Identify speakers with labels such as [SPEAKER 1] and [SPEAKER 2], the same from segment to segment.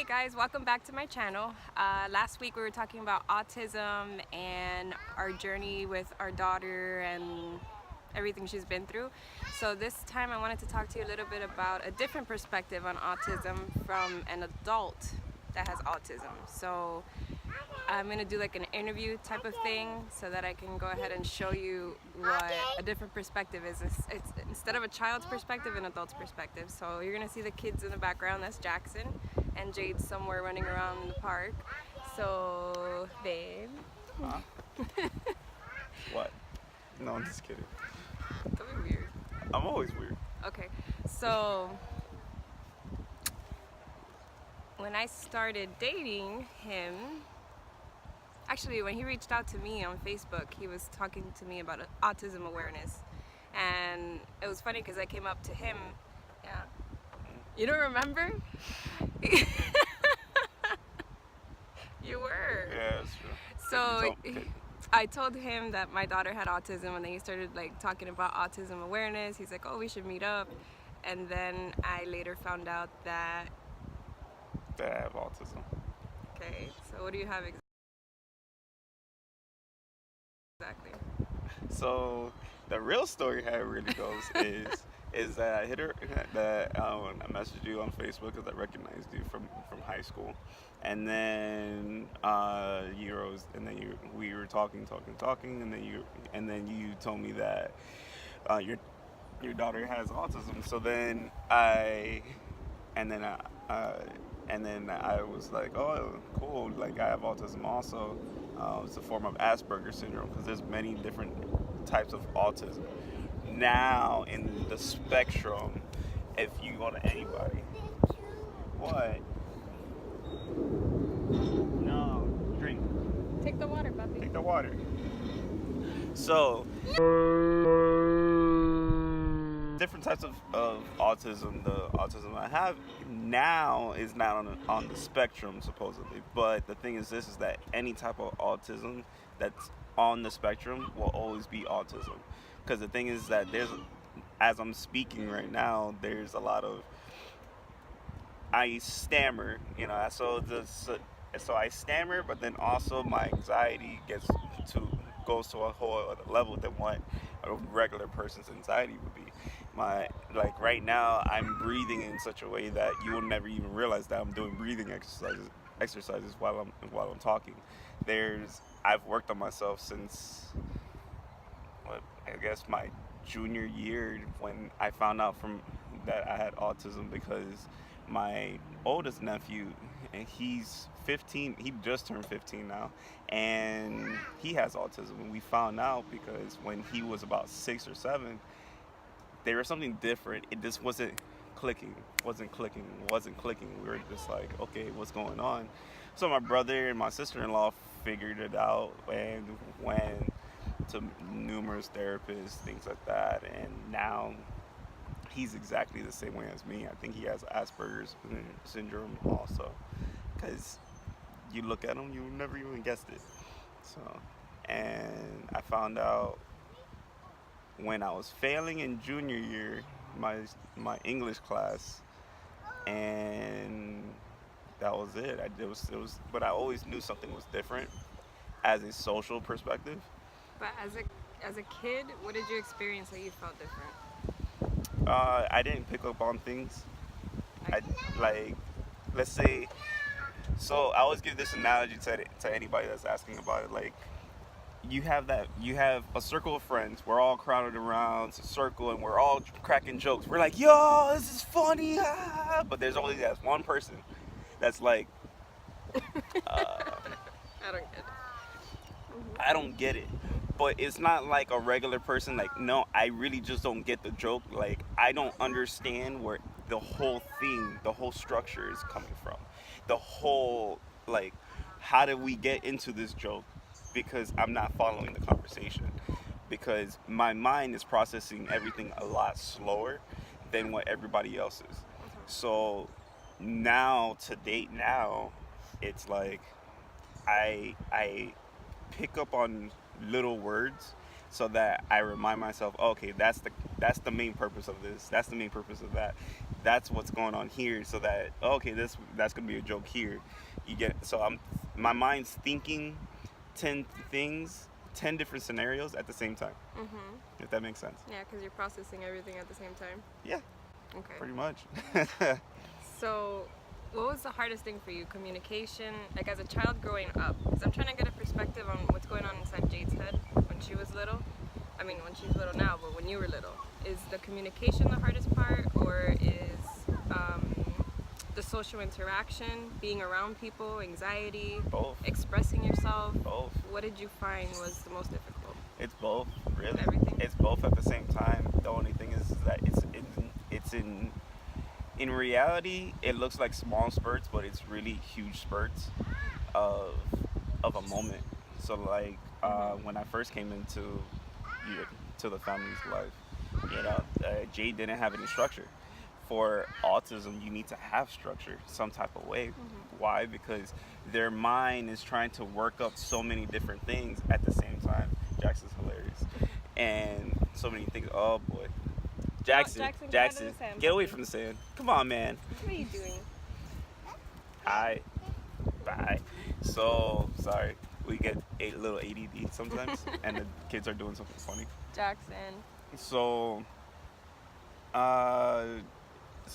[SPEAKER 1] guys, welcome back to my channel. Last week we were talking about autism and our journey with our daughter and everything she's been through. So this time I wanted to talk to you a little bit about a different perspective on autism from an adult that has autism. So I'm going to do like an interview type of thing so that I can go ahead and show you what a different perspective is. It's instead of a child's perspective, an adult's perspective. So you're going to see the kids in the background. That's Jackson, and Jade somewhere running around in the park. So, babe.
[SPEAKER 2] Huh? What? No, I'm just kidding.
[SPEAKER 1] Don't be weird.
[SPEAKER 2] I'm always weird.
[SPEAKER 1] Okay, so when I started dating him, actually, when he reached out to me on Facebook, he was talking to me about autism awareness. And it was funny because I came up to him. Yeah. You don't remember? You were.
[SPEAKER 2] Yeah, that's true.
[SPEAKER 1] So I told him that my daughter had autism, and then he started like talking about autism awareness. He's like, oh, we should meet up. And then I later found out that
[SPEAKER 2] I have autism.
[SPEAKER 1] Okay, so what do you have exactly?
[SPEAKER 2] So the real story how it really goes is that I hit her that I messaged you on Facebook because I recognized you from high school, and then we were talking, and then you told me that your daughter has autism. So then I was like, oh, cool, like I have autism also. It's a form of Asperger's syndrome because there's many different types of autism. Now in the spectrum, if you go to anybody, what? No, drink.
[SPEAKER 1] Take the water, puppy.
[SPEAKER 2] Take the water. So, different types of autism. The autism I have now is not on the spectrum, supposedly. But the thing is is that any type of autism that's on the spectrum will always be autism. Because the thing is that as I'm speaking right now, there's a lot of, I stammer, so I stammer, but then also my anxiety goes to a whole other level than what a regular person's anxiety would be. Right now I'm breathing in such a way that you will never even realize that I'm doing breathing exercises while I'm talking. I've worked on myself since I guess my junior year when I found out that I had autism, because my oldest nephew, and he's 15, he just turned 15 now, and he has autism. And we found out because when he was about 6 or 7, there was something different. It just wasn't clicking. We were just like, okay, what's going on? So my brother and my sister-in-law figured it out and went to numerous therapists, things like that, and now he's exactly the same way as me. I think he has Asperger's syndrome also, because you look at him, you never even guessed it. So, and I found out when I was failing in junior year, my English class, and that was it. But I always knew something was different as a social perspective.
[SPEAKER 1] But as a kid, what did you experience that you felt different?
[SPEAKER 2] I didn't pick up on things. Let's say, so I always give this analogy to anybody that's asking about it. Like, you have a circle of friends. We're all crowded around a circle, and we're all cracking jokes. We're like, yo, this is funny, ah! But there's only that one person that's like,
[SPEAKER 1] I don't get it.
[SPEAKER 2] I don't get it. But it's not like a regular person, like, no, I really just don't get the joke. Like, I don't understand where the whole structure is coming from. The whole, like, how did we get into this joke? Because I'm not following the conversation. Because my mind is processing everything a lot slower than what everybody else is. So now, it's like I pick up on little words, so that I remind myself, okay, that's the main purpose of this. That's the main purpose of that. That's what's going on here. So that, okay, that's gonna be a joke here. You get, so my mind's thinking 10 things, 10 different scenarios at the same time. If that makes sense.
[SPEAKER 1] Yeah, because you're processing everything at the same time.
[SPEAKER 2] Yeah.
[SPEAKER 1] Okay.
[SPEAKER 2] Pretty much.
[SPEAKER 1] So, what was the hardest thing for you? Communication, like as a child growing up? Because I'm trying to get a perspective on what's going on inside Jade's head when she was little. I mean, when she's little now, but when you were little. Is the communication the hardest part, or is the social interaction, being around people, anxiety,
[SPEAKER 2] Both.
[SPEAKER 1] expressing yourself?
[SPEAKER 2] Both.
[SPEAKER 1] What did you find was the most difficult?
[SPEAKER 2] It's both, really.
[SPEAKER 1] Everything?
[SPEAKER 2] It's both at the same time. The only thing is that it's in reality, it looks like small spurts, but it's really huge spurts of a moment. So like when I first came into to the family's life, Jade didn't have any structure. For autism, you need to have structure some type of way. Why? Because their mind is trying to work up so many different things at the same time. Jackson's hilarious. And so many things. Oh boy. Jackson,
[SPEAKER 1] get out of the sand.
[SPEAKER 2] get away from the sand. Come on, man.
[SPEAKER 1] What are you doing?
[SPEAKER 2] Hi. Bye. So, sorry. We get a little ADD sometimes, and the kids are doing something funny.
[SPEAKER 1] Jackson.
[SPEAKER 2] So,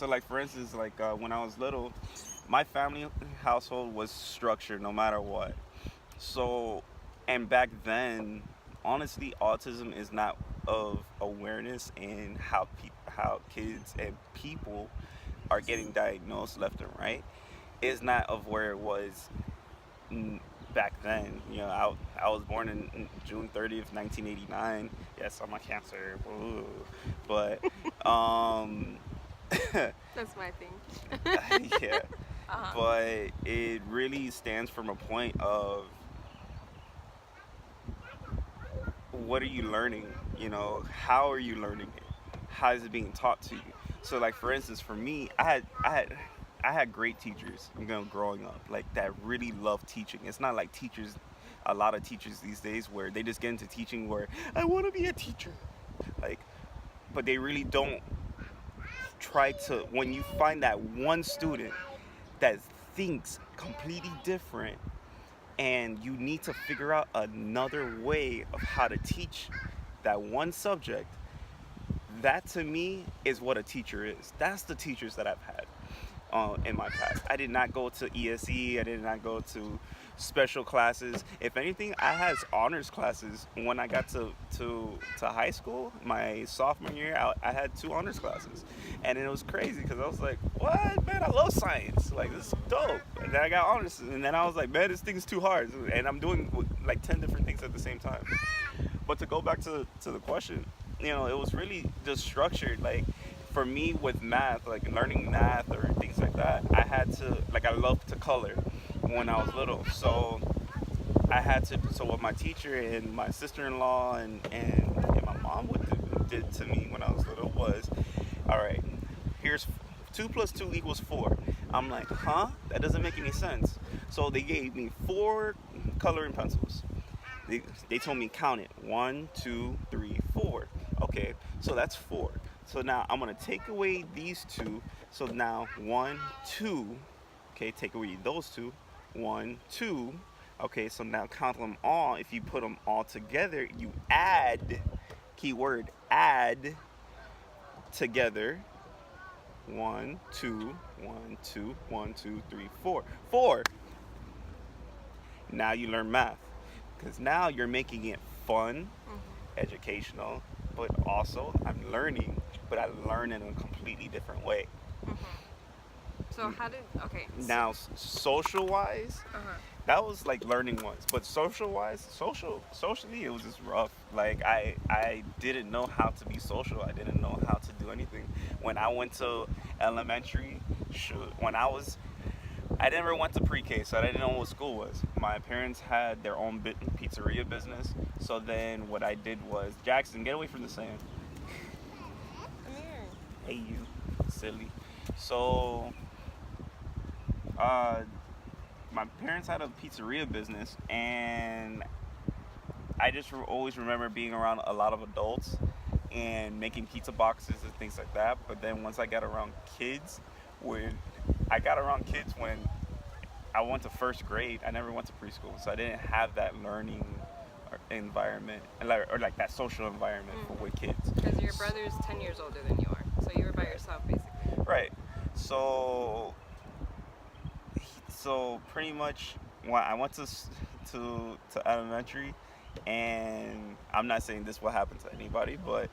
[SPEAKER 2] like for instance, like when I was little, my family household was structured no matter what. So, and back then, honestly, autism is not of awareness in how kids and people are getting diagnosed left and right. It's not of where it was back then. I was born in June 30th, 1989. Yes, I'm a Cancer. Ooh. But
[SPEAKER 1] That's my thing.
[SPEAKER 2] yeah. But it really stands from a point of what are you learning? How are you learning it? How is it being taught to you? So like for instance, for me, I had great teachers, growing up, like that really love teaching. It's not like a lot of teachers these days where they just get into teaching where I want to be a teacher. But they really don't try to, when you find that one student that thinks completely different and you need to figure out another way of how to teach that one subject, that to me is what a teacher is. That's the teachers that I've had in my past. I did not go to ESE. I did not go to special classes. If anything, I had honors classes when I got to high school. My sophomore year, I had 2 honors classes, and it was crazy because I was like, "What, man? I love science. Like, this is dope." And then I got honors, and then I was like, "Man, this thing's too hard," and I'm doing like 10 different things at the same time. But to go back to the question, it was really just structured. Like for me with math, like learning math or things like that, I had to, like, I loved to color when I was little. So I had to, so what my teacher and my sister-in-law and my mom did to me when I was little was, all right, here's 2 + 2 = 4. I'm like, huh? That doesn't make any sense. So they gave me 4 coloring pencils. They told me count it, 1, 2, 3, 4. Okay, so that's 4. So now I'm gonna take away these 2. So now 1, 2. Okay, take away those 2. 1, 2. Okay, so now count them all. If you put them all together, you add. Keyword add together. 1, 2, 1, 2, 1, 2, 3, 4. 4. Now you learn math. Because now you're making it fun, educational, but also I'm learning, but I learn in a completely different way.
[SPEAKER 1] So how did, okay.
[SPEAKER 2] Now, social-wise, that was like learning once, but social-wise, socially, it was just rough. Like I didn't know how to be social. I didn't know how to do anything. When I went to elementary, I never went to pre-K, so I didn't know what school was. My parents had their own pizzeria business, so then what I did was, Jackson, get away from the sand.
[SPEAKER 1] Come here.
[SPEAKER 2] Hey, you, silly. So, my parents had a pizzeria business, and I just always remember being around a lot of adults and making pizza boxes and things like that. But then once I got around kids, when I got around kids when I went to first grade, I never went to preschool, so I didn't have that learning environment or like that social environment for with kids.
[SPEAKER 1] Because your brother's 10 years older than you are, so you were by yourself basically.
[SPEAKER 2] Right. So pretty much when I went to elementary, and I'm not saying this will happen to anybody, but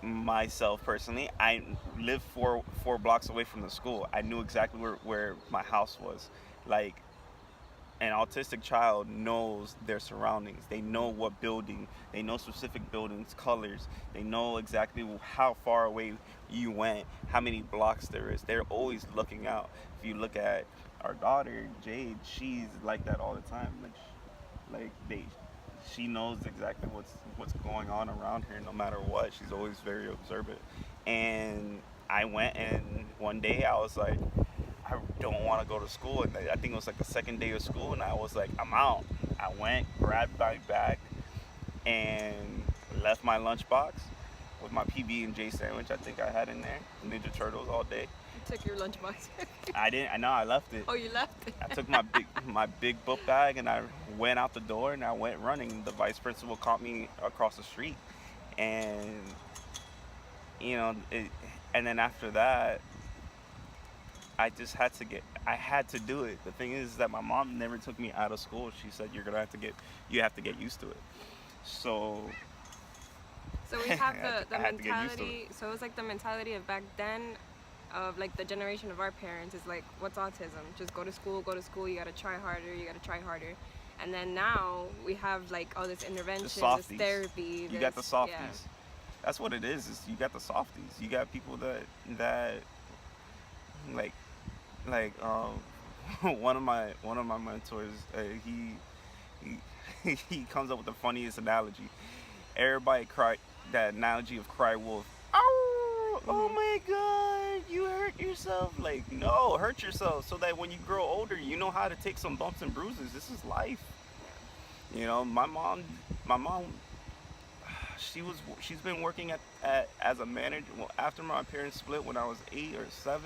[SPEAKER 2] myself personally, I lived four blocks away from the school. I knew exactly where my house was. Like, an autistic child knows their surroundings. They know what building, they know specific buildings, colors. They know exactly how far away you went, how many blocks there is. They're always looking out. If you look at our daughter, Jade, she's like that all the time. She knows exactly what's going on around her no matter what. She's always very observant. And I went, and one day I was like, I don't want to go to school. And I think it was like the second day of school, and I was like, I'm out. I went, grabbed my bag, and left my lunchbox with my PB&J sandwich I think I had in there, Ninja Turtles all day.
[SPEAKER 1] You took your lunchbox.
[SPEAKER 2] I didn't. I know I left it.
[SPEAKER 1] Oh, you left it.
[SPEAKER 2] I took my big book bag, and I went out the door, and I went running. The vice principal caught me across the street, and and then after that, I had to do it. The thing is that my mom never took me out of school. She said, you have to get used to it. So
[SPEAKER 1] we have the
[SPEAKER 2] I had to get used to it.
[SPEAKER 1] mentality. So it was like the mentality of back then, of like the generation of our parents is like, what's autism? Just go to school. You gotta try harder. And then now we have like all this intervention, this therapy.
[SPEAKER 2] You got the softies. Yeah. That's what it is you got the softies. You got people that like one of my mentors, he comes up with the funniest analogy. Everybody cry that analogy of cry wolf. Oh my God, you hurt yourself. Like, no, hurt yourself so that when you grow older, you know how to take some bumps and bruises. This is life. My mom, she's been working as a manager. Well, after my parents split when I was 8 or 7,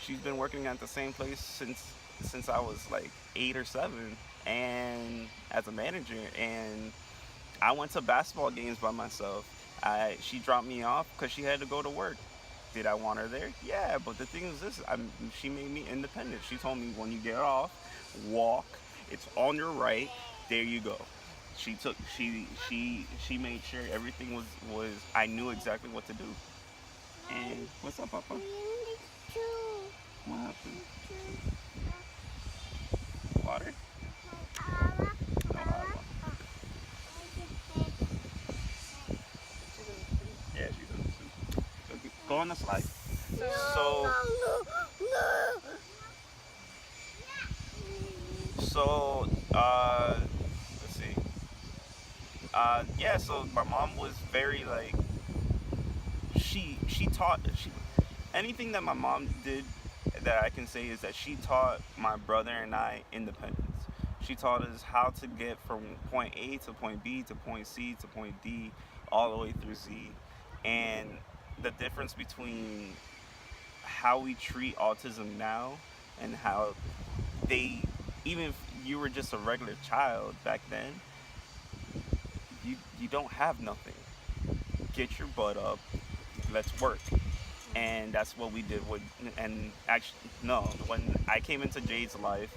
[SPEAKER 2] she's been working at the same place since I was like 8 or 7, and as a manager. And I went to basketball games by myself. She dropped me off because she had to go to work. Did I want her there? Yeah, but the thing is this: she made me independent. She told me, when you get off, walk. It's on your right. There you go. She made sure everything was. I knew exactly what to do. And what's up, Papa? What happened? Water? No agua. Yeah, she's in the soup. So go on the slide. Let's see. So my mom was very like, she taught anything that my mom did that I can say is that she taught my brother and I independence. She taught us how to get from point A to point B to point C to point D all the way through Z. And the difference between how we treat autism now and how even if you were just a regular child back then, you don't have nothing. Get your butt up, let's work. And that's what we did when I came into Jade's life,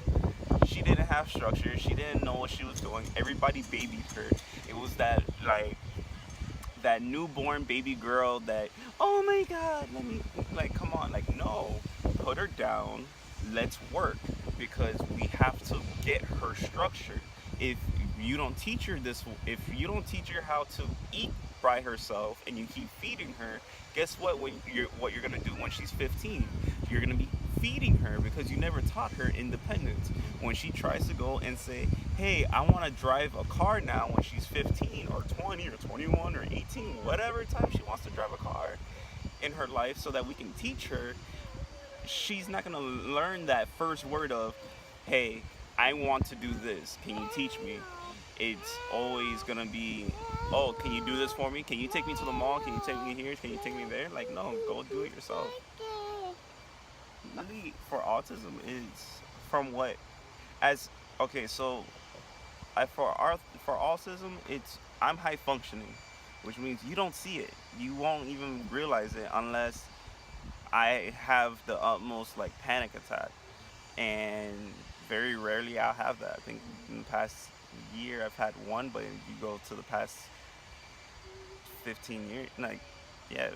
[SPEAKER 2] she didn't have structure, she didn't know what she was doing. Everybody babied her. It was that newborn baby girl that, oh my God, come on, no, put her down, let's work, because we have to get her structured. If you don't teach her how to eat by herself and you keep feeding her, guess what you're gonna do when she's 15? You're gonna be feeding her because you never taught her independence. When she tries to go and say, hey, I want to drive a car now, when she's 15 or 20 or 21 or 18, whatever time she wants to drive a car in her life, so that we can teach her, she's not going to learn that first word of, hey, I want to do this, can you teach me? it's always gonna be, oh, can you do this for me? Can you take me to the mall? Can you take me here? Can you take me there? Like, no, go do it yourself. Really, for autism is from what as okay, so for autism, it's I'm high functioning, which means you don't see it. You won't even realize it unless I have the utmost like panic attack, and very rarely I'll have that. I think in the past year I've had one, but if you go to the past 15 years, like yeah,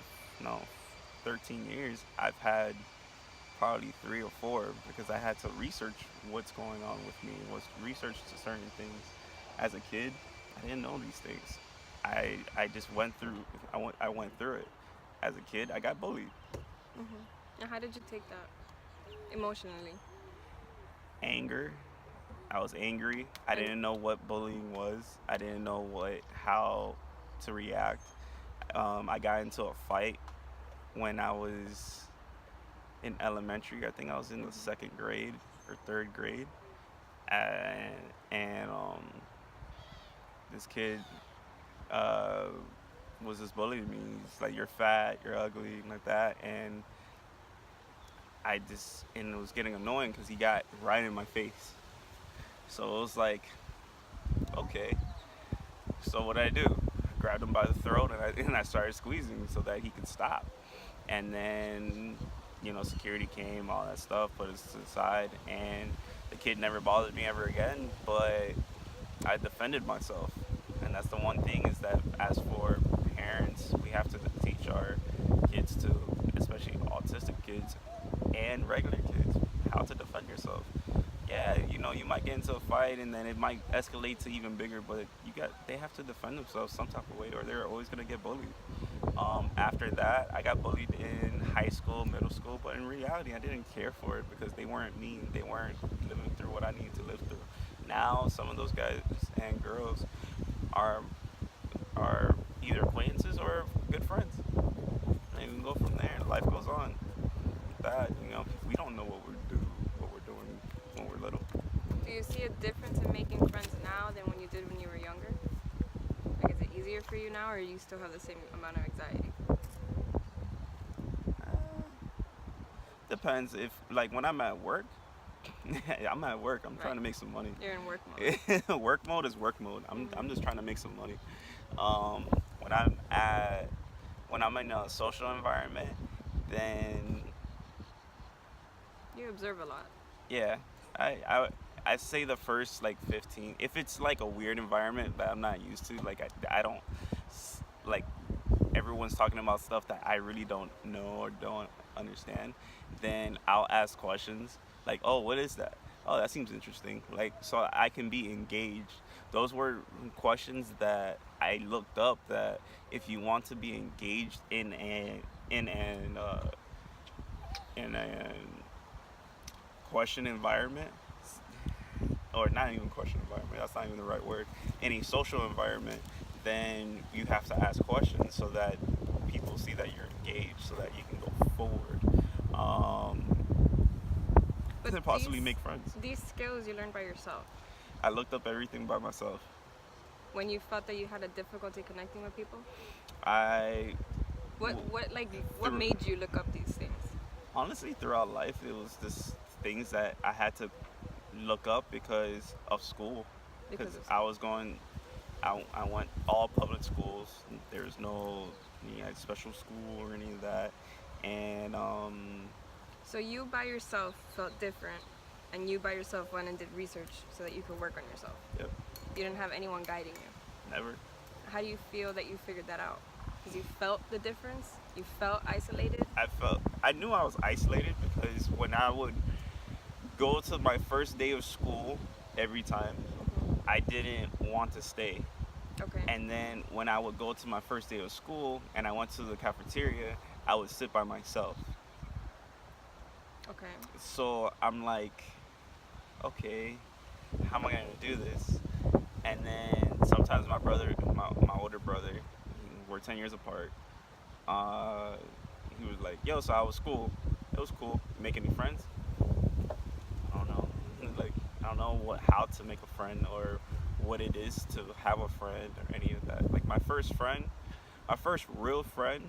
[SPEAKER 2] no, 13 years, I've had probably 3 or 4 because I had to research what's going on with me, was research to certain things. As a kid, I didn't know these things. I just I went through it. As a kid, I got bullied.
[SPEAKER 1] And how did you take that emotionally?
[SPEAKER 2] Anger. I was angry. I didn't know what bullying was. I didn't know how to react. I got into a fight when I was in elementary. I think I was in the second grade or third grade, and this kid was just bullying me. He's like, "You're fat, you're ugly," like that, and it was getting annoying because he got right in my face. So it was like, okay. So what did I do? I grabbed him by the throat and I started squeezing so that he could stop. And then, security came, all that stuff, put us to the side, and the kid never bothered me ever again, but I defended myself. And that's the one thing is that as for parents, we have to teach our kids to, especially autistic kids and regular kids, how to defend yourself. Yeah, you might get into a fight and then it might escalate to even bigger, but they have to defend themselves some type of way or they're always gonna get bullied. After that, I got bullied in high school, middle school, but in reality, I didn't care for it because they weren't mean. They weren't living through what I needed to live through. Now, some of those guys and girls are either acquaintances or good friends. And we can go from there. Life goes on. That we don't know what we're doing when we're little.
[SPEAKER 1] Do you see a difference in making friends now than when you did when you were younger? Like, is it easier for you now, or you still have the same amount of anxiety?
[SPEAKER 2] Depends. If like when I'm at work, I'm at work. I'm trying to make some money.
[SPEAKER 1] You're in work mode.
[SPEAKER 2] Work mode is work mode. I'm just trying to make some money. When I'm in a social environment, then
[SPEAKER 1] You observe a lot.
[SPEAKER 2] yeah, I say the first like 15. If it's like a weird environment that I'm not used to, like I don't like everyone's talking about stuff that I really don't know or don't understand, then I'll ask questions like, "Oh, what is that? Oh, that seems interesting." Like so I can be engaged. Those were questions that I looked up that if you want to be engaged in a question environment, or not even question environment, that's not even the right word, in a social environment, then you have to ask questions so that people see that you're engaged, so that you can go forward. And possibly make friends.
[SPEAKER 1] These skills you learned by yourself.
[SPEAKER 2] I looked up everything by myself.
[SPEAKER 1] When you felt that you had a difficulty connecting with people? What made you look up these things?
[SPEAKER 2] Honestly, throughout life, it was just things that I had to look up because of school. Because I went all public schools. There's no special school or any of that. And
[SPEAKER 1] so you by yourself felt different, and you by yourself went and did research so that you could work on yourself.
[SPEAKER 2] Yep.
[SPEAKER 1] You didn't have anyone guiding you.
[SPEAKER 2] Never.
[SPEAKER 1] How do you feel that you figured that out? Because you felt the difference? You felt isolated?
[SPEAKER 2] I knew I was isolated because when I would go to my first day of school every time, I didn't want to stay.
[SPEAKER 1] Okay.
[SPEAKER 2] And then when I would go to my first day of school and I went to the cafeteria, I would sit by myself.
[SPEAKER 1] Okay.
[SPEAKER 2] So I'm like, okay, how am I gonna do this? And then sometimes my older brother, we're 10 years apart, he was like, yo, so how was school? It was cool. Make any friends? I don't know. Like, I don't know how to make a friend or what it is to have a friend or any of that. Like my first real friend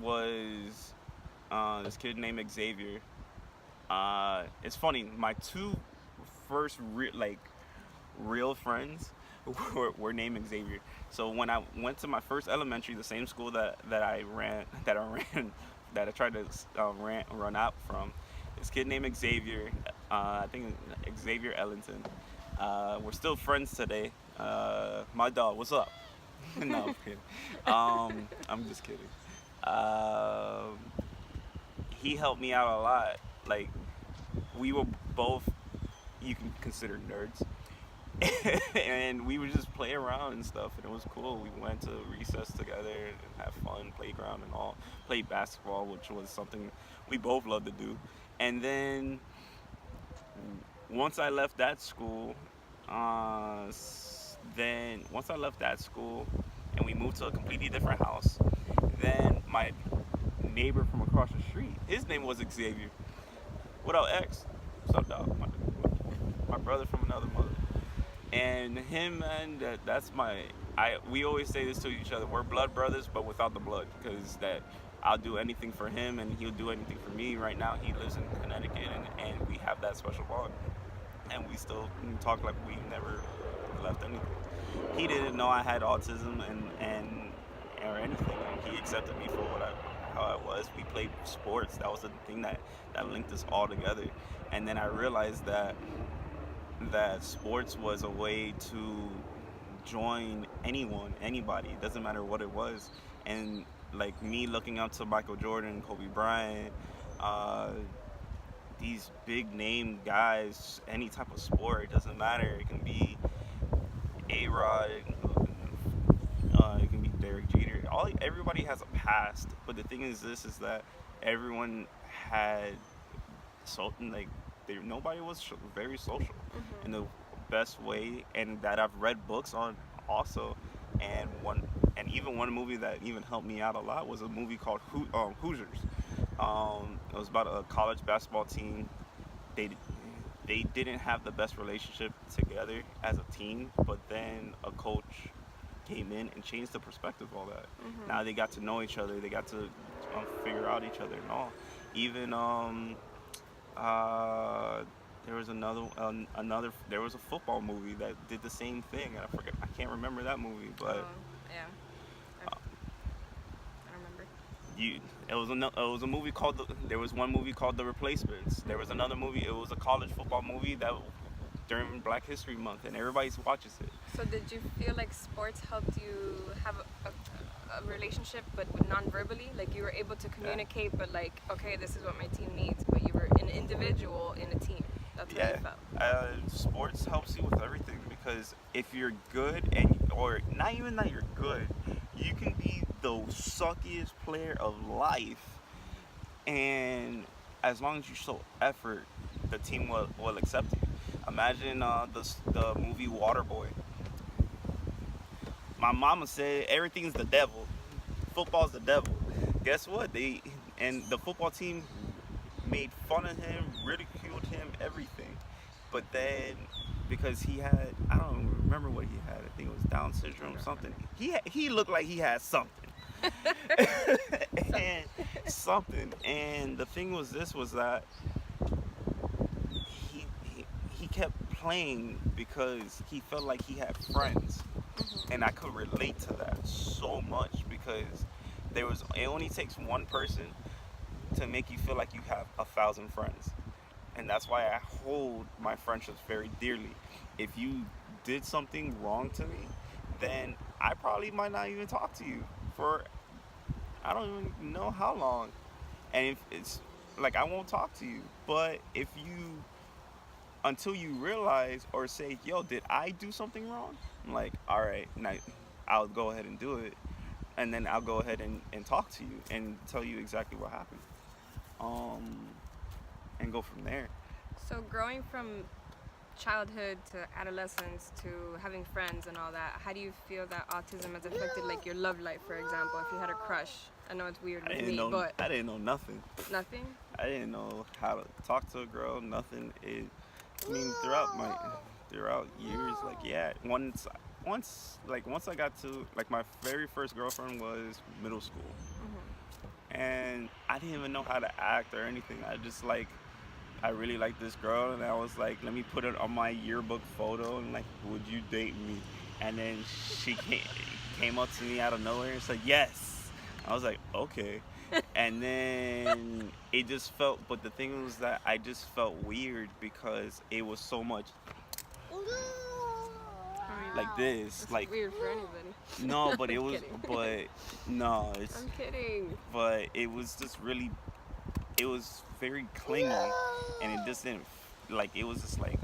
[SPEAKER 2] was this kid named Xavier. It's funny, my two first real friends were named Xavier. So when I went to my first elementary, the same school that I tried to run out from, this kid named Xavier, I think Xavier Ellington. We're still friends today. My dog, what's up? No, I'm kidding. I'm just kidding. He helped me out a lot. Like, we were both, you can consider nerds. And we would just play around and stuff, and it was cool. We went to recess together and have fun, playground and all. Played basketball, which was something we both loved to do. And then once I left that school, and we moved to a completely different house, then my neighbor from across the street, his name was Xavier. What up, X? What's up, dog? My brother from another mother. And him, man, we always say this to each other. We're blood brothers, but without the blood, because that I'll do anything for him and he'll do anything for me. Right now, he lives in Connecticut, and we have that special bond. And we still talk like we never left anything. He didn't know I had autism or anything. He accepted me for how I was. We played sports. That was the thing that linked us all together. And then I realized that sports was a way to join anybody. It doesn't matter what it was. And like me looking up to Michael Jordan, Kobe Bryant, these big name guys, any type of sport, it doesn't matter. It can be A-Rod, it can be Derek Jeter. Everybody has a past, but the thing is that everyone had something like, nobody was very social in the best way, and that I've read books on also. And even one movie that even helped me out a lot was a movie called Hoosiers. It was about a college basketball team. They didn't have the best relationship together as a team, but then a coach came in and changed the perspective of all that. Now they got to know each other. They got to figure out each other and all. Even there was there was a football movie that did the same thing, and I can't remember that movie, but
[SPEAKER 1] yeah, I remember.
[SPEAKER 2] It was a movie called there was one movie called The Replacements. There was another movie. It was a college football movie that during Black History Month, and everybody watches it.
[SPEAKER 1] So did you feel like sports helped you have a relationship, but non-verbally? Like you were able to communicate, but like, okay, this is what my team needs, but you were an individual in a team. That's how you felt.
[SPEAKER 2] Sports helps you with everything, because if you're good, or not even that you're good, you can be the suckiest player of life, and as long as you show effort, the team will accept you. Imagine the movie Waterboy. My mama said everything's the devil. Football's the devil. Guess what? The football team made fun of him, ridiculed him, everything. But then, because he had, I don't remember what he had. I think it was Down syndrome, something. He looked like he had something. And the thing was that he kept playing because he felt like he had friends. And I could relate to that so much, because it only takes one person to make you feel like you have 1,000 friends. And that's why I hold my friendships very dearly. If you did something wrong to me, then I probably might not even talk to you for I don't even know how long. And if it's like, I won't talk to you. But until you realize or say, yo, did I do something wrong? I'm like, all right, now I'll go ahead and do it. And then I'll go ahead and talk to you and tell you exactly what happened. And go from there.
[SPEAKER 1] So growing from childhood to adolescence to having friends and all that, how do you feel that autism has affected like your love life, for example? If you had a crush, I know it's weird with me, but
[SPEAKER 2] I didn't know nothing.
[SPEAKER 1] Nothing?
[SPEAKER 2] I didn't know how to talk to a girl, nothing. throughout years. Like, yeah, once I got to, like, my very first girlfriend was middle school, and I didn't even know how to act or anything. I really liked this girl, and I was like, let me put it on my yearbook photo, and like, would you date me? And then she came up to me out of nowhere and said yes. I was like, okay. And then it just felt, but the thing was that I just felt weird because it was so much like this.
[SPEAKER 1] It's
[SPEAKER 2] like
[SPEAKER 1] weird for anybody.
[SPEAKER 2] No, but it was,
[SPEAKER 1] kidding.
[SPEAKER 2] but no, it's,
[SPEAKER 1] I'm kidding.
[SPEAKER 2] but it was just really, it was very clingy, and it just didn't, like, it was just like,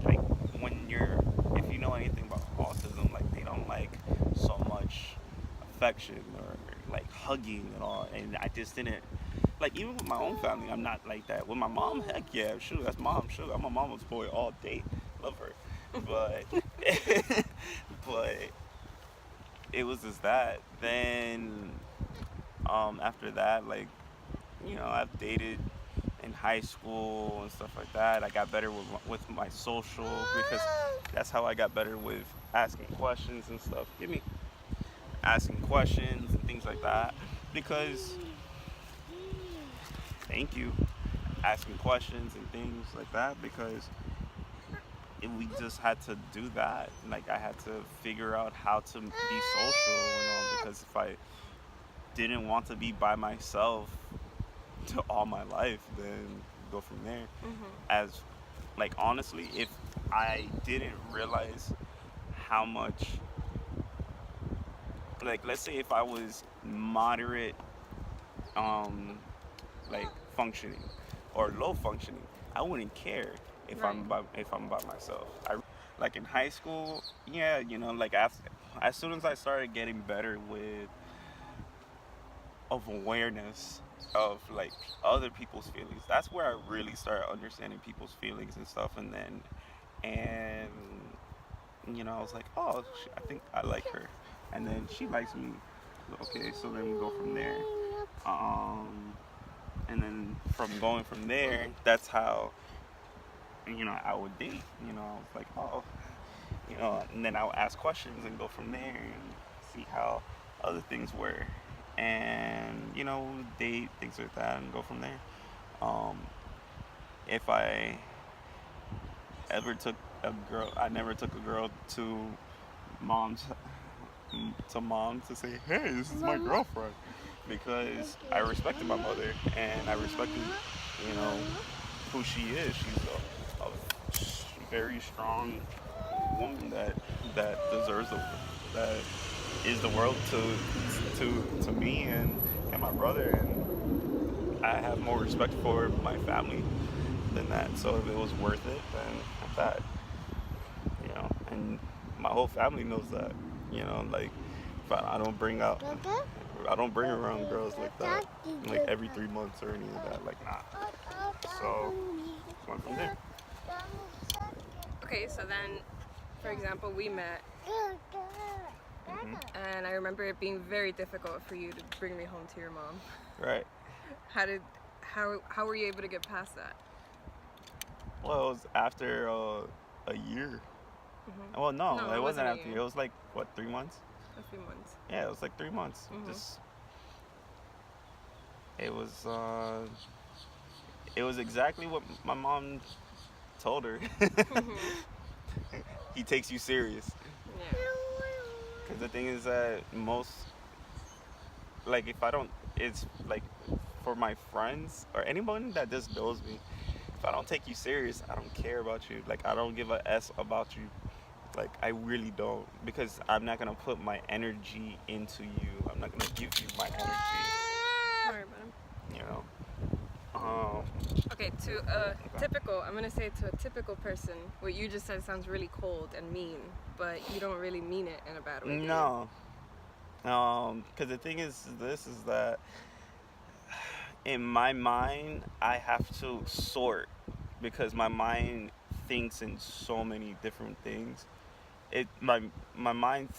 [SPEAKER 2] like when you're, if you know anything about autism, like, they don't like so much affection or like hugging and all, and I just didn't, like, even with my own family, I'm not like that. With my mom, heck yeah, shoot, that's mom, shoot, I'm a mama's boy all day, love her, but, but it was just that. Then, after that, like, you know, I've dated in high school and stuff like that. I got better with my social, because that's how I got better with asking questions and stuff. Asking questions and things like that, because, thank you, asking questions and things like that, because we just had to do that. Like, I had to figure out how to be social and all, because if I didn't want to be by myself to all my life, then go from there. As, like, honestly, if I didn't realize how much, like, let's say if I was moderate, like, functioning or low functioning, I wouldn't care if
[SPEAKER 1] Right.
[SPEAKER 2] if I'm by myself. Like, in high school, yeah, you know, like, as soon as I started getting better of awareness of, like, other people's feelings, that's where I really started understanding people's feelings and stuff. And you know, I was like, oh, I think I like her, and then she likes me. Okay, so then we go from there. And then going from there, that's how, you know, I would date. You know, I was like, oh, you know, and then I would ask questions and go from there and see how other things were, and, you know, date, things like that, and go from there. If I ever took a girl, I never took a girl to mom to say, hey, this is my girlfriend, because I respected my mother, and I respected, you know, who she is. She's a very strong woman that deserves that is the world to me and my brother, and I have more respect for my family than that. So if it was worth it, then that, you know, and my whole family knows that, you know, like, if I don't bring around girls like that, like, every 3 months or any of that, like, nah. So went from there.
[SPEAKER 1] Okay, so then, for example, we met, and I remember it being very difficult for you to bring me home to your mom.
[SPEAKER 2] Right.
[SPEAKER 1] How were you able to get past that?
[SPEAKER 2] Well, it was after a year. Well, no, it wasn't after a year. It was like, what, 3 months?
[SPEAKER 1] A few months.
[SPEAKER 2] Yeah, it was like 3 months. Just, it was exactly what my mom told her. He takes you serious.
[SPEAKER 1] Yeah.
[SPEAKER 2] Because the thing is that like, if I don't, it's like, for my friends or anyone that just knows me, if I don't take you serious, I don't care about you. Like, I don't give a S about you. Like, I really don't, because I'm not gonna put my energy into you. I'm not gonna give you my energy.
[SPEAKER 1] Don't worry about him.
[SPEAKER 2] You know.
[SPEAKER 1] Okay, to a typical, I'm gonna say to a typical person, what you just said sounds really cold and mean, but you don't really mean it in a bad way. do you?
[SPEAKER 2] No. Because the thing is that in my mind, I have to sort, because my mind thinks in so many different things. My mind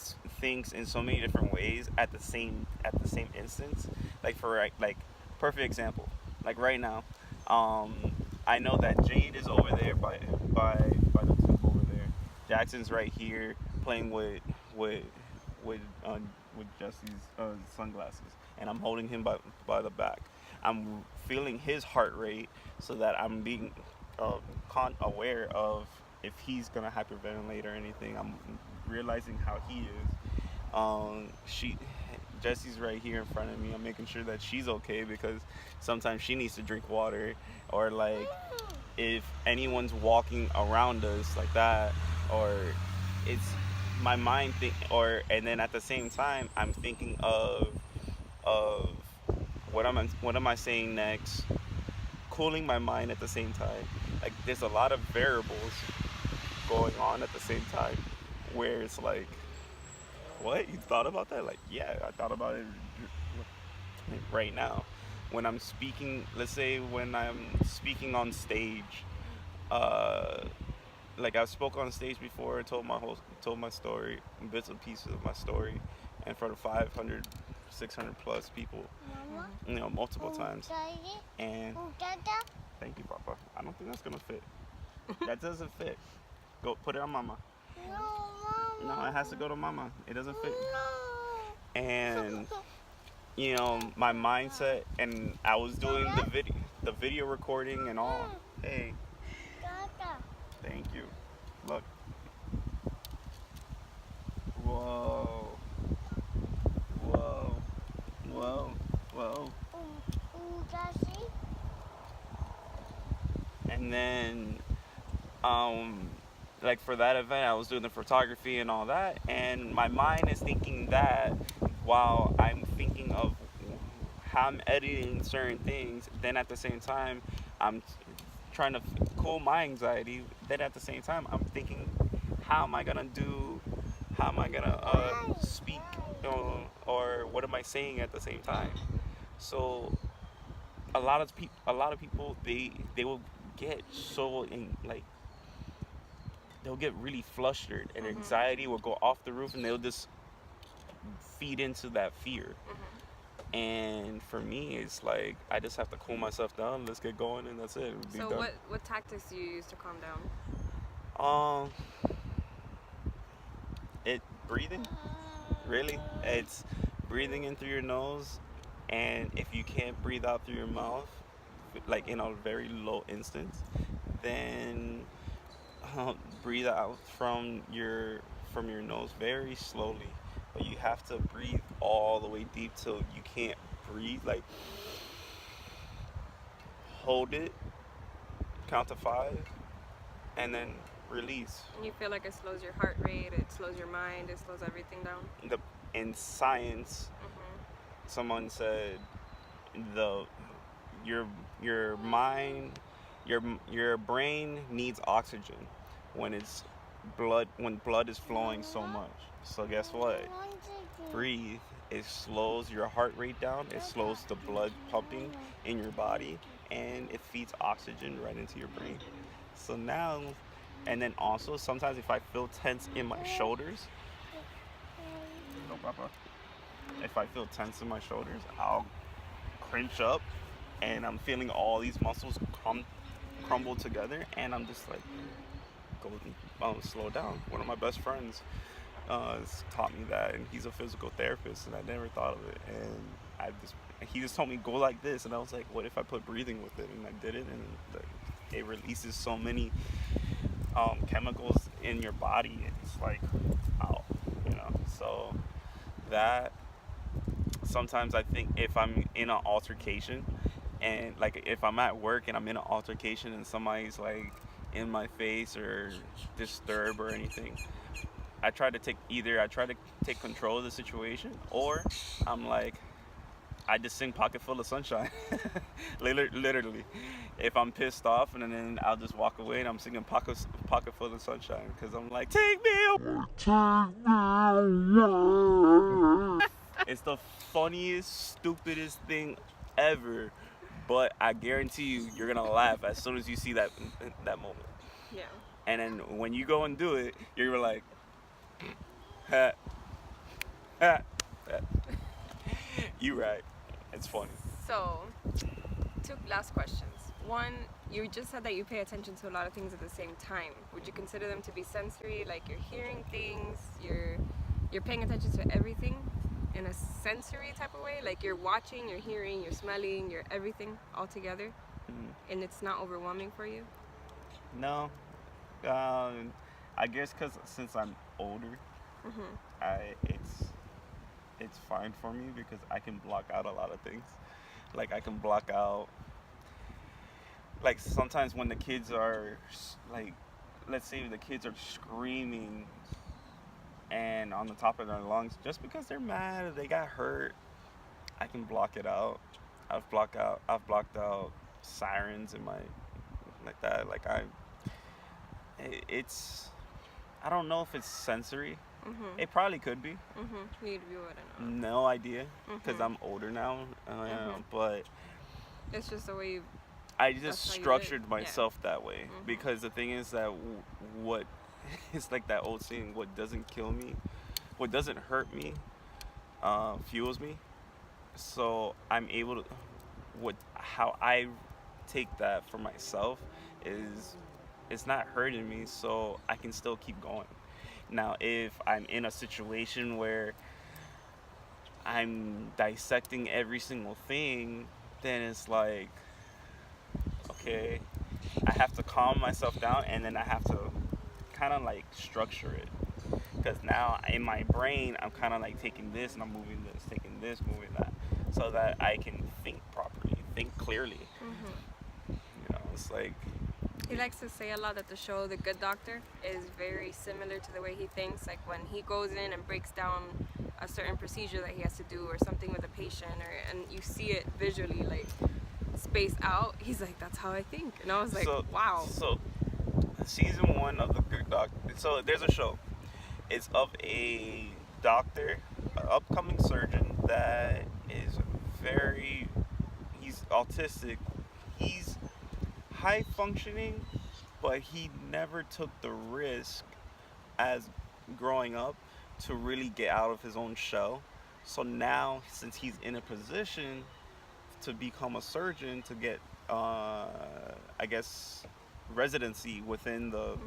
[SPEAKER 2] thinks in so many different ways at the same instance. Like, perfect example. Like, right now, I know that Jade is over there by the tube over there, Jackson's right here playing with with uh, with Jesse's sunglasses, and I'm holding him by the back. I'm feeling his heart rate so that I'm being aware of if he's gonna hyperventilate or anything. I'm realizing how he is. She Jesse's right here in front of me. I'm making sure that she's okay because sometimes she needs to drink water, or like if anyone's walking around us like that, or it's my mind think, or and then at the same time I'm thinking of what am I saying next, cooling my mind at the same time. Like there's a lot of variables going on at the same time where it's like, what, you thought about that? Like, yeah, I thought about it right now when I'm speaking. Let's say when I'm speaking on stage, uh like I spoke on stage before, told my story, bits and pieces of my story, and for the 500, 600 plus people, multiple times. And thank you, Papa. I don't think that's gonna fit. That doesn't fit. Go put it on Mama. No, it has to go to Mama. It doesn't fit. And my mindset, and I was doing the video recording and all. Hey, thank you. Look. Whoa. Whoa. Whoa. Whoa. And then, like for that event, I was doing the photography and all that, and my mind is thinking that while I'm thinking of how I'm editing certain things, then at the same time, I'm trying to cool my anxiety. Then at the same time, I'm thinking, how am I gonna speak, or what am I saying at the same time? So a lot of people, they will get so like they'll get really flustered, and anxiety will go off the roof, and they'll just feed into that fear. And for me, it's like I just have to cool myself down. Let's get going, and that's it. It'll be
[SPEAKER 1] So
[SPEAKER 2] done.
[SPEAKER 1] what tactics do you use to calm down?
[SPEAKER 2] It breathing. Really, it's breathing in through your nose, and if you can't breathe out through your mouth, like in a very low instance, then breathe out from your nose very slowly. But you have to breathe all the way deep till you can't breathe. Like hold it, count to 5, and then release.
[SPEAKER 1] And you feel like it slows your heart rate, it slows your mind, it slows everything down?
[SPEAKER 2] In science, someone said your mind, your brain needs oxygen when blood is flowing so much. So guess what? Breathe. It slows your heart rate down. It slows the blood pumping in your body, and it feeds oxygen right into your brain. So now, and then also sometimes if I feel tense in my shoulders, no, Papa. If I feel tense in my shoulders, I'll cringe up, and I'm feeling all these muscles crumble together, and I'm just like, slow down. One of my best friends has taught me that, and he's a physical therapist, and I never thought of it. And he just told me go like this, and I was like, what if I put breathing with it? And I did it, and it releases so many chemicals in your body. It's like, wow, So that sometimes I think if I'm in an altercation, and like if I'm at work and I'm in an altercation and somebody's like in my face or disturb or anything, I try to take control of the situation, or I'm like, I just sing Pocket Full of Sunshine. Literally. If I'm pissed off, and then I'll just walk away and I'm singing Pocket Full of Sunshine, because I'm like, take me away. It's the funniest, stupidest thing ever, but I guarantee you're gonna laugh as soon as you see that moment.
[SPEAKER 1] Yeah.
[SPEAKER 2] And then when you go and do it, you're like, ha, ha, ha. You right. It's funny.
[SPEAKER 1] So, 2 last questions. one, you just said that you pay attention to a lot of things at the same time. Would you consider them to be sensory? Like you're hearing things, you're paying attention to everything in a sensory type of way? Like you're watching, you're hearing, you're smelling, you're everything all together, and it's not overwhelming for you?
[SPEAKER 2] No, I guess because since I'm older, it's fine for me because I can block out a lot of things. Like I can block out, like sometimes when the kids are like, let's say the kids are screaming and on the top of their lungs just because they're mad or they got hurt, I can block it out. I've blocked out sirens in my, like that. Like it's, I don't know if it's sensory. It probably could be.
[SPEAKER 1] You wouldn't know.
[SPEAKER 2] No idea, because I'm older now. But
[SPEAKER 1] it's just the way you.
[SPEAKER 2] I just structured myself that way because the thing is that what it's like that old saying: what doesn't kill me, what doesn't hurt me, fuels me. So I'm able to. How I take that for myself is it's not hurting me, so I can still keep going. Now, if I'm in a situation where I'm dissecting every single thing, then it's like, okay, I have to calm myself down and then I have to kind of like structure it. Because now in my brain, I'm kind of like taking this and I'm moving this, taking this, moving that, so that I can think properly, think clearly. You know, it's like...
[SPEAKER 1] He likes to say a lot that the show The Good Doctor is very similar to the way he thinks. Like when he goes in and breaks down a certain procedure that he has to do or something with a patient, and you see it visually like space out, he's like, that's how I think. And I was like, wow.
[SPEAKER 2] So season 1 of The Good Doctor, so there's a show. It's of a doctor, an upcoming surgeon that is he's autistic. He's high functioning, but he never took the risk as growing up to really get out of his own shell. So now, since he's in a position to become a surgeon, to get I guess residency within the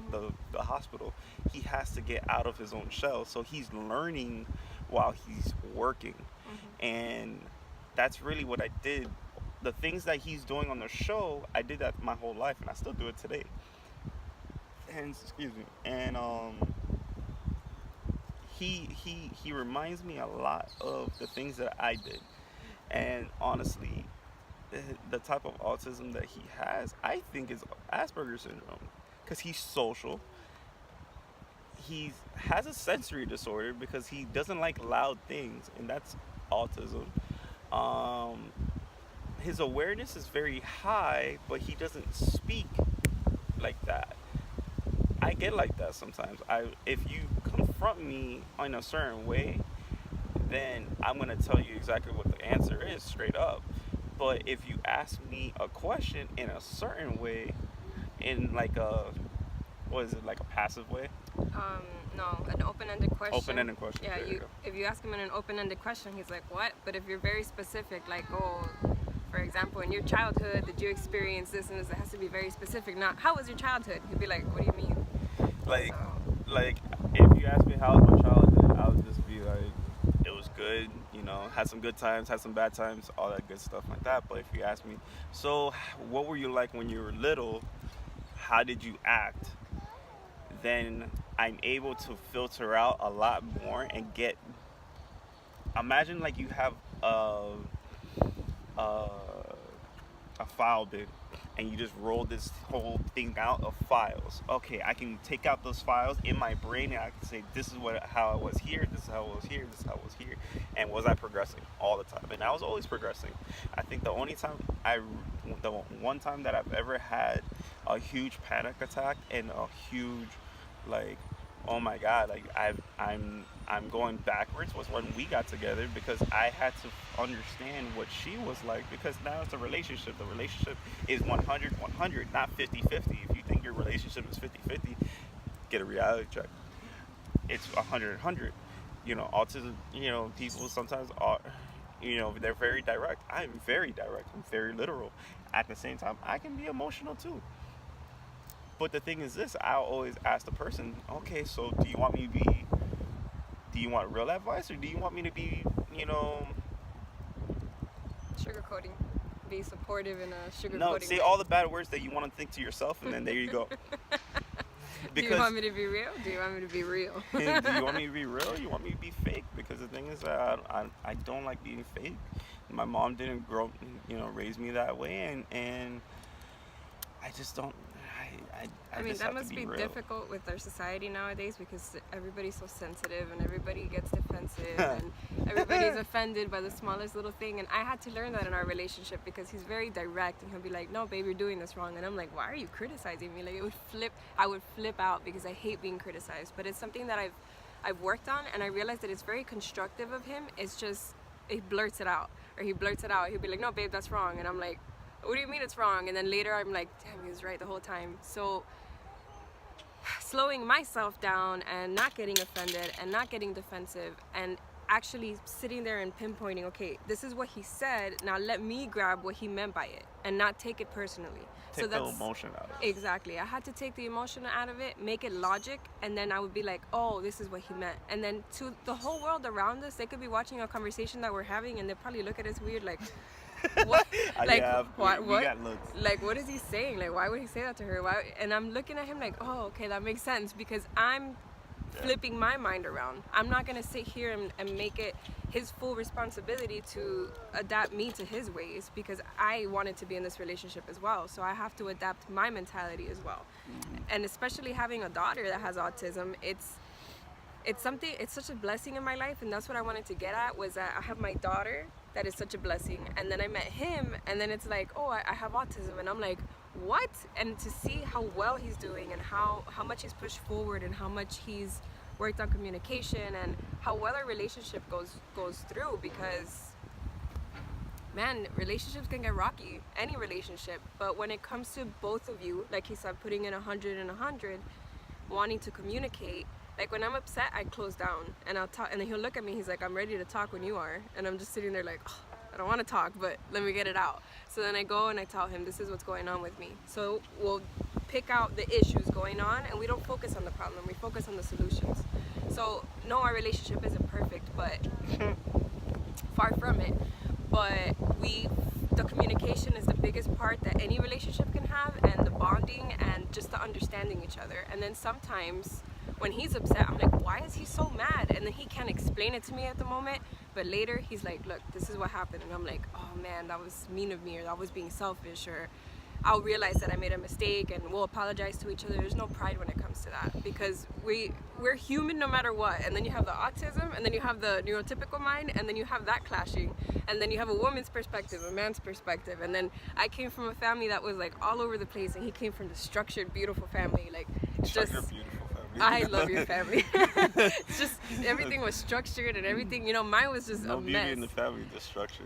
[SPEAKER 2] hospital, he has to get out of his own shell. So he's learning while he's working. And that's really what I did. The things that he's doing on the show, I did that my whole life, and I still do it today. And excuse me. And he reminds me a lot of the things that I did. And honestly, the type of autism that he has, I think, is Asperger's syndrome, because he's social. He has a sensory disorder because he doesn't like loud things, and that's autism. His awareness is very high, but he doesn't speak like that. I get like that sometimes. If you confront me in a certain way, then I'm going to tell you exactly what the answer is straight up. But if you ask me a question in a certain way, in like a, what is it, like a passive way?
[SPEAKER 1] No, an open-ended question.
[SPEAKER 2] Open-ended question.
[SPEAKER 1] Yeah, if you ask him in an open-ended question, he's like, what? But if you're very specific, like, oh, for example, in your childhood, did you experience this and this? It has to be very specific. Not, how was your childhood? He'd be like, what do you mean?
[SPEAKER 2] Like, if you ask me how was my childhood, I would just be like, it was good, you know, had some good times, had some bad times, all that good stuff like that. But if you ask me, so what were you like when you were little? How did you act? Then I'm able to filter out a lot more and get, imagine like you have a file bin and you just roll this whole thing out of files. Okay, I can take out those files in my brain and I can say, this is how I was here, this is how I was here, this is how I was here. And was I progressing all the time? And I was always progressing. I think the one time that I've ever had a huge panic attack and a huge, like, oh my God, like I'm going backwards was when we got together, because I had to understand what she was like, because now it's a relationship. The relationship is 100-100, not 50-50. If you think your relationship is 50-50, get a reality check. It's 100-100. You know, autism, you know, people sometimes are, they're very direct. I'm very direct. I'm very literal. At the same time, I can be emotional too. But the thing is this, I'll always ask the person, okay, so do you want real advice, or do you want me to be,
[SPEAKER 1] Sugarcoating. Be supportive in a sugarcoating.
[SPEAKER 2] no, say all the bad words that you want to think to yourself, and then there you go.
[SPEAKER 1] Do you want me to be real? Do you want me to be real?
[SPEAKER 2] Do you want me to be real? You want me to be fake? Because the thing is that I don't like being fake. My mom didn't raise me that way, and I just don't. I
[SPEAKER 1] mean,
[SPEAKER 2] just
[SPEAKER 1] that
[SPEAKER 2] have
[SPEAKER 1] must
[SPEAKER 2] to
[SPEAKER 1] be
[SPEAKER 2] real.
[SPEAKER 1] difficult with our society nowadays, because everybody's so sensitive and everybody gets defensive and everybody's offended by the smallest little thing. And I had to learn that in our relationship, because he's very direct and he'll be like, no, babe, you're doing this wrong. And I'm like, why are you criticizing me? Like, I would flip out because I hate being criticized. But it's something that I've worked on, and I realized that it's very constructive of him. It's just, he blurts it out. He'll be like, no, babe, that's wrong. And I'm like, what do you mean it's wrong? And then later I'm like, damn, he was right the whole time. So slowing myself down and not getting offended and not getting defensive, and actually sitting there and pinpointing, okay, this is what he said, now let me grab what he meant by it and not take it personally.
[SPEAKER 2] Take the emotion out of it.
[SPEAKER 1] Exactly. I had to take the emotion out of it, make it logic, and then I would be like, oh, this is what he meant. And then to the whole world around us, they could be watching a conversation that we're having, and they probably look at us weird, like, what? Like,
[SPEAKER 2] yeah,
[SPEAKER 1] what?
[SPEAKER 2] We got looks.
[SPEAKER 1] Like, what is he saying? Like, why would he say that to her? Why? And I'm looking at him like, oh, okay, that makes sense, because I'm flipping my mind around. I'm not gonna sit here and make it his full responsibility to adapt me to his ways, because I wanted to be in this relationship as well. So I have to adapt my mentality as well. And especially having a daughter that has autism, it's such a blessing in my life. And that's what I wanted to get at, was that I have my daughter that is such a blessing, and then I met him, and then it's like, oh, I have autism, and I'm like, what? And to see how well he's doing, and how much he's pushed forward, and how much he's worked on communication, and how well our relationship goes through, because man, relationships can get rocky, any relationship, but when it comes to both of you, like he said, putting in 100 and 100, wanting to communicate. Like, when I'm upset, I close down, and I'll talk, and then he'll look at me, he's like, I'm ready to talk when you are, and I'm just sitting there like, oh, I don't want to talk, but let me get it out. So then I go and I tell him, this is what's going on with me. So we'll pick out the issues going on, and we don't focus on the problem, we focus on the solutions. So no, our relationship isn't perfect, but far from it. But the communication is the biggest part that any relationship can have, and the bonding, and just the understanding each other. And then sometimes when he's upset, I'm like, why is he so mad? And then he can't explain it to me at the moment, but later he's like, look, this is what happened. And I'm like, oh man, that was mean of me, or that was being selfish, or I'll realize that I made a mistake, and we'll apologize to each other. There's no pride when it comes to that, because we're human no matter what. And then you have the autism, and then you have the neurotypical mind, and then you have that clashing, and then you have a woman's perspective, a man's perspective. And then I came from a family that was like all over the place, and he came from the structured, beautiful family. Like,
[SPEAKER 2] Structured, beautiful family.
[SPEAKER 1] I love your family. It's just, everything was structured, and everything, mine was just
[SPEAKER 2] no
[SPEAKER 1] a
[SPEAKER 2] beauty
[SPEAKER 1] mess.
[SPEAKER 2] in the family, just structure.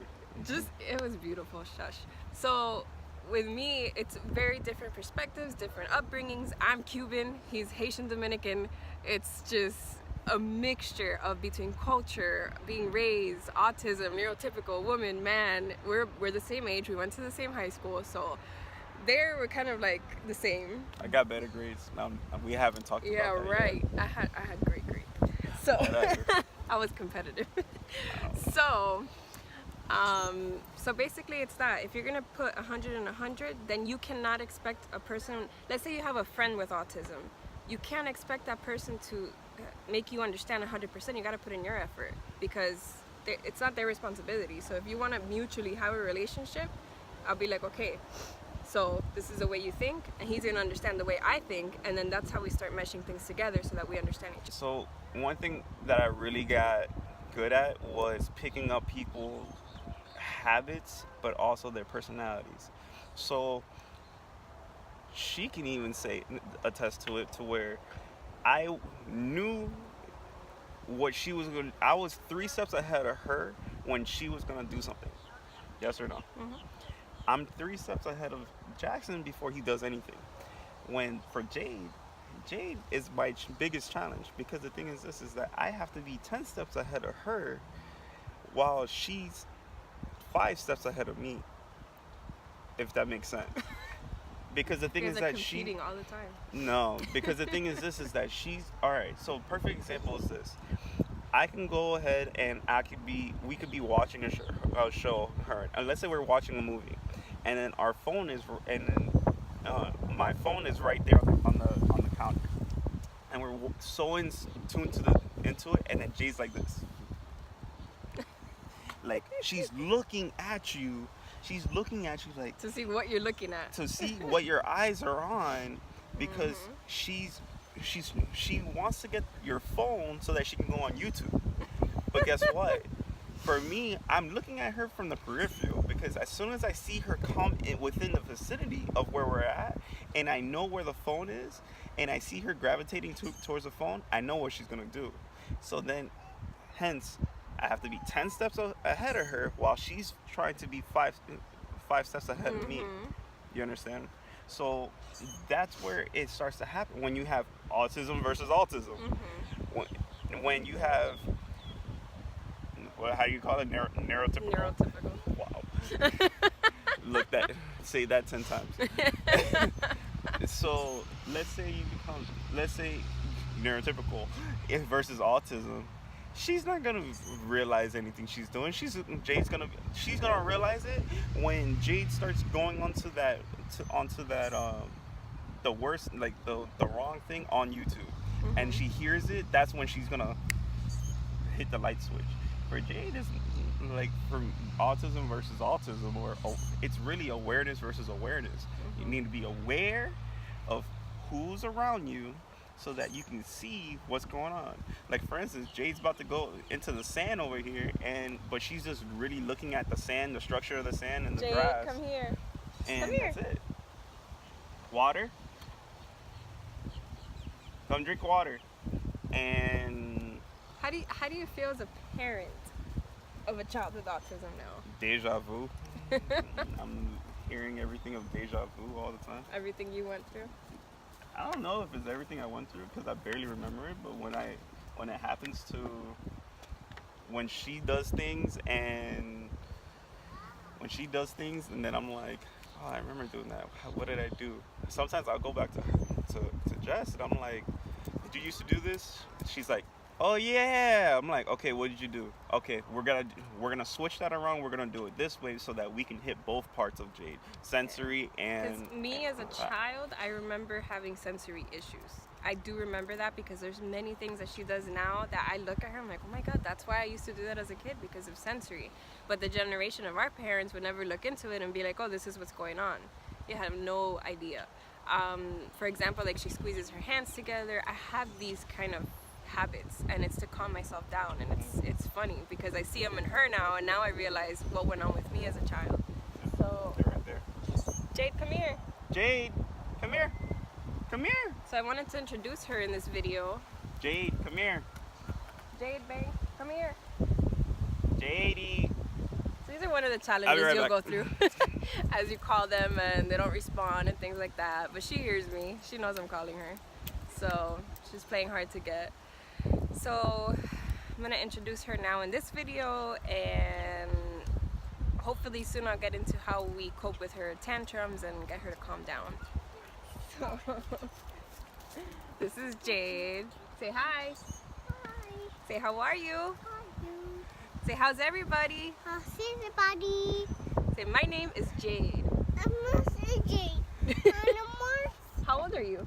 [SPEAKER 1] It was beautiful, shush. So with me, it's very different perspectives, different upbringings. I'm Cuban, he's Haitian Dominican. It's just a mixture of between culture, being raised, autism, neurotypical, woman, man. We're the same age, we went to the same high school, so there we're kind of like the same.
[SPEAKER 2] I got better grades. We haven't talked about that.
[SPEAKER 1] Yeah, right. Yet. I had great grades. So I was competitive. So basically it's that. If you're gonna put 100 and 100, then you cannot expect a person, let's say you have a friend with autism, you can't expect that person to make you understand 100%. You gotta put in your effort, because it's not their responsibility. So if you wanna mutually have a relationship, I'll be like, okay, so this is the way you think, and he's gonna understand the way I think, and then that's how we start meshing things together so that we understand each other.
[SPEAKER 2] So one thing that I really got good at was picking up people's habits, but also their personalities. So she can even attest to it, to where I knew what she was going to, I was 3 steps ahead of her when she was going to do something. Yes or no?
[SPEAKER 1] Mm-hmm.
[SPEAKER 2] I'm 3 steps ahead of Jackson before he does anything. When for Jade is my biggest challenge, because the thing is this, is that I have to be 10 steps ahead of her while she's 5 steps ahead of me, if that makes sense. Because the thing is that
[SPEAKER 1] competing all the time.
[SPEAKER 2] No, because the thing is this is that she's all right. So perfect example is this. I can go ahead and we could be watching a show, her, and let's say we're watching a movie, and then my phone is right there on the counter, and we're so tuned into it, and then Jade's like this, like she's looking at you like
[SPEAKER 1] to see what you're looking at,
[SPEAKER 2] to see what your eyes are on, because she wants to get your phone so that she can go on YouTube. But guess what? For me, I'm looking at her from the peripheral, because as soon as I see her come within the vicinity of where we're at, and I know where the phone is, and I see her gravitating towards the phone, I know what she's gonna do. So then, hence, I have to be 10 steps ahead of her while she's trying to be five steps ahead of me. You understand? So that's where it starts to happen when you have autism versus autism. When you have, how do you call it? Neurotypical. Wow. Say that 10 times. So let's say neurotypical versus autism. She's not gonna realize anything she's doing. She's gonna realize it when Jade starts going onto that the worst, like the wrong thing on YouTube, and she hears it. That's when she's gonna hit the light switch. For Jade, is like for autism versus autism, or it's really awareness versus awareness. You need to be aware of who's around you, so that you can see what's going on. Like for instance, Jade's about to go into the sand over here, but she's just really looking at the sand, the structure of the sand and the grass.
[SPEAKER 1] Jade, come here.
[SPEAKER 2] And
[SPEAKER 1] come here.
[SPEAKER 2] That's it. Water. Come drink water. And
[SPEAKER 1] how do you feel as a parent of a child with autism now?
[SPEAKER 2] Deja vu. I'm hearing everything of deja vu all the time.
[SPEAKER 1] Everything you went through?
[SPEAKER 2] I don't know if it's everything I went through, because I barely remember it, but when it happens to, when she does things and then I'm like, oh, I remember doing that. What did I do? Sometimes I'll go back to Jess, and I'm like, did you used to do this? She's like, oh yeah. I'm like, okay, what did you do? Okay, we're gonna switch that around. We're gonna do it this way so that we can hit both parts of Jade, sensory and.
[SPEAKER 1] Because me as a child, I remember having sensory issues. I do remember that, because there's many things that she does now that I look at her, I'm like, oh my God, that's why I used to do that as a kid, because of sensory. But the generation of our parents would never look into it and be like, oh, this is what's going on. You have no idea. For example, like she squeezes her hands together. I have these kind of habits, and it's to calm myself down, and it's funny because I see them in her now, and now I realize what went on with me as a child. So
[SPEAKER 2] they're right there.
[SPEAKER 1] Jade, come here.
[SPEAKER 2] Jade, come here. Come here.
[SPEAKER 1] So I wanted to introduce her in this video.
[SPEAKER 2] Jade, come here.
[SPEAKER 1] Jade, babe, come here.
[SPEAKER 2] Jadey.
[SPEAKER 1] So these are one of the challenges you'll go through as you call them and they don't respond and things like that. But she hears me. She knows I'm calling her. So she's playing hard to get. So I'm gonna introduce her now in this video, and hopefully soon I'll get into how we cope with her tantrums and get her to calm down. So this is Jade. Say hi.
[SPEAKER 3] Hi.
[SPEAKER 1] Say how are you?
[SPEAKER 3] How are you?
[SPEAKER 1] Say how's everybody?
[SPEAKER 3] How's everybody?
[SPEAKER 1] Say my name is Jade.
[SPEAKER 3] I'm Mr. Jade.
[SPEAKER 1] How old are you?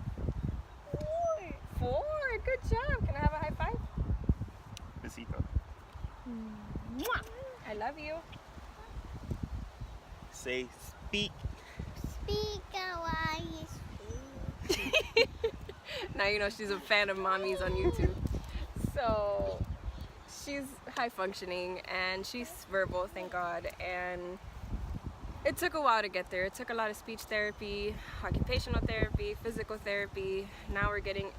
[SPEAKER 3] 4.
[SPEAKER 1] 4. Good job. Can I have a high five?
[SPEAKER 2] Besito.
[SPEAKER 1] Mwah. I love you.
[SPEAKER 2] Say speak.
[SPEAKER 3] Speak Hawaii.
[SPEAKER 1] Now you know she's a fan of mommies on YouTube. So she's high functioning and she's verbal, thank God. And it took a while to get there. It took a lot of speech therapy, occupational therapy, physical therapy. Now we're getting,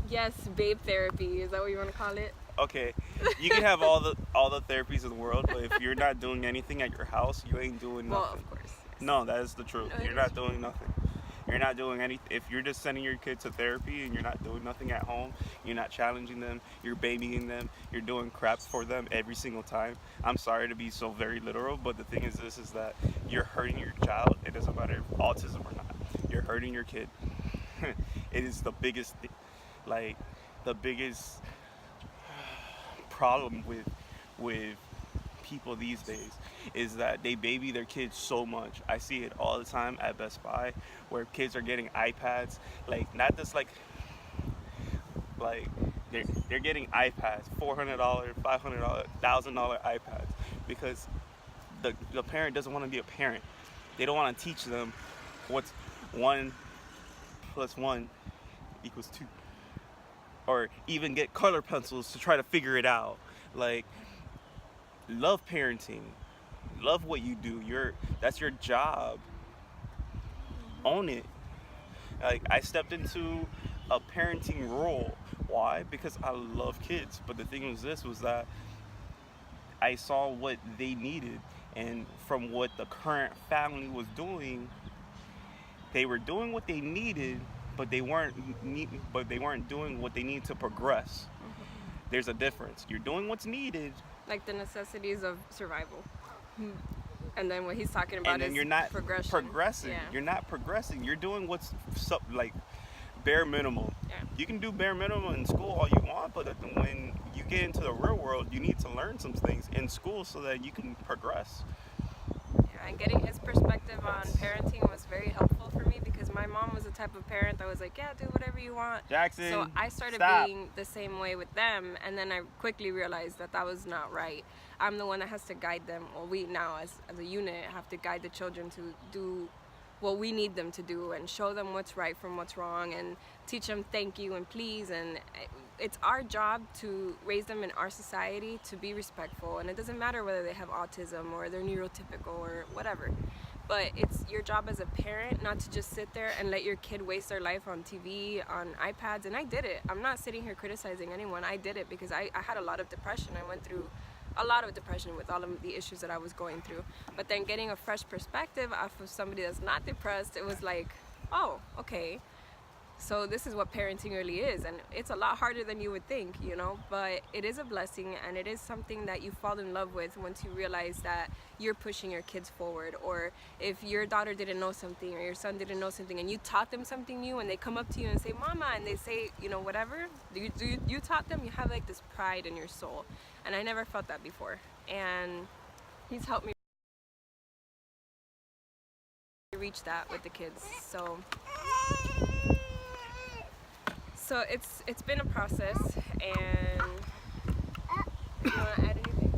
[SPEAKER 1] yes, babe therapy. Is that what you want to call it?
[SPEAKER 2] Okay, you can have all the therapies in the world, but if you're not doing anything at your house, you ain't doing nothing.
[SPEAKER 1] Well, of course. Yes.
[SPEAKER 2] No, that is the truth.
[SPEAKER 1] No,
[SPEAKER 2] You're not doing nothing. You're not doing anything. If you're just sending your kid to therapy and you're not doing nothing at home, you're not challenging them, you're babying them, you're doing crap for them every single time. I'm sorry to be so very literal, but the thing is this is that you're hurting your child. It doesn't matter if autism or not. You're hurting your kid. It is the biggest the biggest problem with people these days is that they baby their kids so much. I see it all the time at Best Buy where kids are getting iPads, like not just like they're getting iPads, $400, $500, $1,000 iPads because the parent doesn't want to be a parent. They don't want to teach them what's 1 + 1 = 2. Or even get color pencils to try to figure it out. Like, love parenting. Love what you do. That's your job. Own it. Like, I stepped into a parenting role. Why? Because I love kids. But the thing was that I saw what they needed, and from what the current family was doing, they were doing what they needed, but they weren't doing what they need to progress. There's a difference. You're doing what's needed,
[SPEAKER 1] like the necessities of survival. And then what he's talking about
[SPEAKER 2] and then
[SPEAKER 1] is
[SPEAKER 2] you're not
[SPEAKER 1] progressing. Yeah.
[SPEAKER 2] You're not progressing. You're doing what's like bare minimum.
[SPEAKER 1] Yeah.
[SPEAKER 2] You can do bare minimum in school all you want, but when you get into the real world, you need to learn some things in school so that you can progress.
[SPEAKER 1] Yeah, and getting his perspective on parenting was very helpful for me because my mom was the type of parent that was like, yeah, do whatever you want.
[SPEAKER 2] Jackson,
[SPEAKER 1] so I started
[SPEAKER 2] stop.
[SPEAKER 1] being the same way with them, and then I quickly realized that was not right. I'm the one that has to guide them, or we now as a unit have to guide the children to do what we need them to do and show them what's right from what's wrong and teach them thank you and please. And it's our job to raise them in our society to be respectful, and it doesn't matter whether they have autism or they're neurotypical or whatever, but it's your job as a parent not to just sit there and let your kid waste their life on TV, on iPads. And I did it. I'm not sitting here criticizing anyone. I did it because I had a lot of depression. I went through a lot of depression with all of the issues that I was going through, but then getting a fresh perspective off of somebody that's not depressed, it was like, oh, okay, so this is what parenting really is. And it's a lot harder than you would think, you know, but it is a blessing, and it is something that you fall in love with once you realize that you're pushing your kids forward. Or if your daughter didn't know something or your son didn't know something and you taught them something new, and they come up to you and say, mama, and they say, you know, whatever you taught them, you have like this pride in your soul. And I never felt that before, and he's helped me reach that with the kids. So it's been a process. And you want to add anything?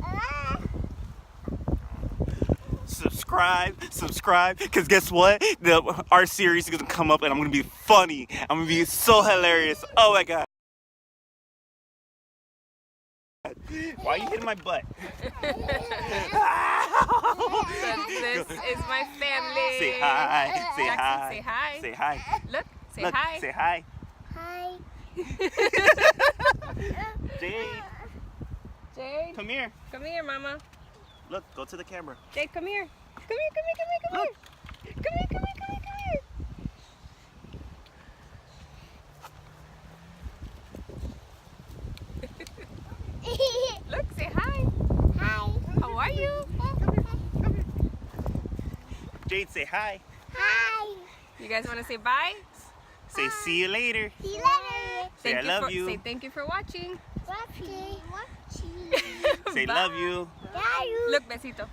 [SPEAKER 2] Subscribe, because guess what? Our series is gonna come up, and I'm gonna be funny. I'm gonna be so hilarious. Oh my god. Why are you hitting my butt?
[SPEAKER 1] This is my family.
[SPEAKER 2] Say hi. Say
[SPEAKER 1] Jackson,
[SPEAKER 2] hi.
[SPEAKER 1] say hi.
[SPEAKER 2] Say hi.
[SPEAKER 1] Look, say
[SPEAKER 2] Look,
[SPEAKER 1] hi.
[SPEAKER 2] Say hi.
[SPEAKER 3] Hi.
[SPEAKER 1] Jade,
[SPEAKER 2] Come here.
[SPEAKER 1] come here, mama.
[SPEAKER 2] Look, go to the camera.
[SPEAKER 1] Jade, come here. Come here, come here, come here, come here. Come here, come here, come here, come here. Look, say hi.
[SPEAKER 3] Hi.
[SPEAKER 1] How are you?
[SPEAKER 2] Jade, say hi.
[SPEAKER 3] Hi.
[SPEAKER 1] You guys want to say bye?
[SPEAKER 2] Say see you later.
[SPEAKER 3] See you later.
[SPEAKER 2] Say I love you.
[SPEAKER 1] Say thank you for watching.
[SPEAKER 3] Watching.
[SPEAKER 2] Say
[SPEAKER 1] Bye.
[SPEAKER 2] love you.
[SPEAKER 3] Bye.
[SPEAKER 1] Look, besito.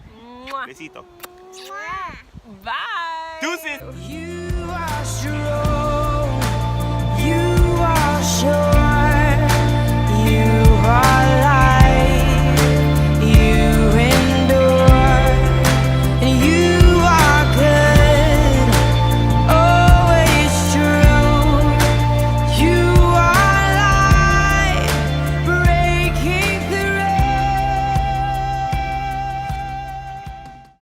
[SPEAKER 1] Mwah.
[SPEAKER 2] Besito.
[SPEAKER 3] Mwah.
[SPEAKER 1] Bye.
[SPEAKER 2] Deuces.
[SPEAKER 1] You